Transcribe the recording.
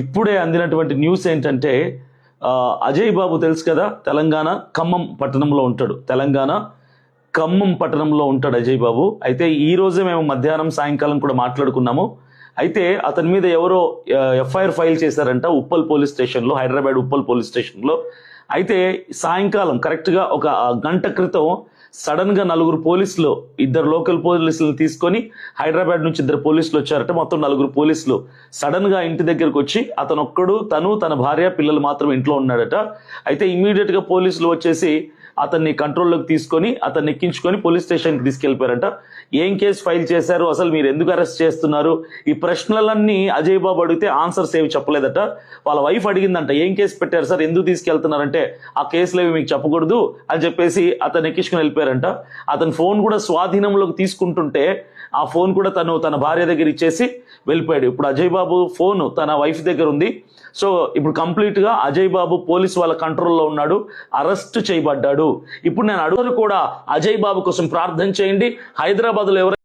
ఇప్పుడే అందినటువంటి న్యూస్ ఏంటంటే అజయ్ బాబు తెలుసు కదా, తెలంగాణ ఖమ్మం పట్టణంలో ఉంటాడు. తెలంగాణ ఖమ్మం పట్టణంలో ఉంటాడు అజయ్ బాబు. అయితే ఈ రోజే మేము మధ్యాహ్నం సాయంకాలం కూడా మాట్లాడుకున్నాము. అయితే అతని మీద ఎవరో ఎఫ్ఐఆర్ ఫైల్ చేశారంట ఉప్పల్ పోలీస్ స్టేషన్లో, హైదరాబాద్ ఉప్పల్ పోలీస్ స్టేషన్లో. అయితే సాయంకాలం కరెక్ట్గా ఒక గంట క్రితం సడన్ గా నలుగురు పోలీసులు, ఇద్దరు లోకల్ పోలీసులను తీసుకొని హైదరాబాద్ నుంచి ఇద్దరు పోలీసులు వచ్చారట. మొత్తం నలుగురు పోలీసులు సడన్ గా ఇంటి దగ్గరకు వచ్చి అతను ఒక్కడు, తన భార్య, పిల్లలు మాత్రం ఇంట్లో ఉన్నాడట. అయితే ఇమీడియట్ గా పోలీసులు వచ్చేసి అతన్ని కంట్రోల్లోకి తీసుకొని అతన్ని ఎక్కించుకొని పోలీస్ స్టేషన్కి తీసుకెళ్లిపోయారట. ఏం కేసు ఫైల్ చేశారు, అసలు మీరు ఎందుకు అరెస్ట్ చేస్తున్నారు, ఈ ప్రశ్నలన్నీ అజయ్ బాబు అడిగితే ఆన్సర్స్ ఏమి చెప్పలేదట. వాళ్ళ వైఫ్ అడిగిందంట, ఏం కేసు పెట్టారు సార్, ఎందుకు తీసుకెళ్తున్నారంటే ఆ కేసులు ఏవి మీకు చెప్పకూడదు అని చెప్పేసి అతను ఎక్కించుకుని వెళ్ళిపోయారంట. అతని ఫోన్ కూడా స్వాధీనంలోకి తీసుకుంటుంటే ఆ ఫోన్ కూడా తన భార్య దగ్గర ఇచ్చేసి వెళ్ళిపోయాడు. ఇప్పుడు అజయ్ బాబు ఫోన్ తన వైఫ్ దగ్గర ఉంది. సో ఇప్పుడు కంప్లీట్ గా అజయ్ బాబు పోలీసు వాళ్ళ కంట్రోల్లో ఉన్నాడు, అరెస్ట్ చేయబడ్డాడు. ఇప్పుడు నేను అడుగురు కూడా అజయ్ బాబు కోసం ప్రార్థన చేయండి. హైదరాబాద్ లో ఎవరైనా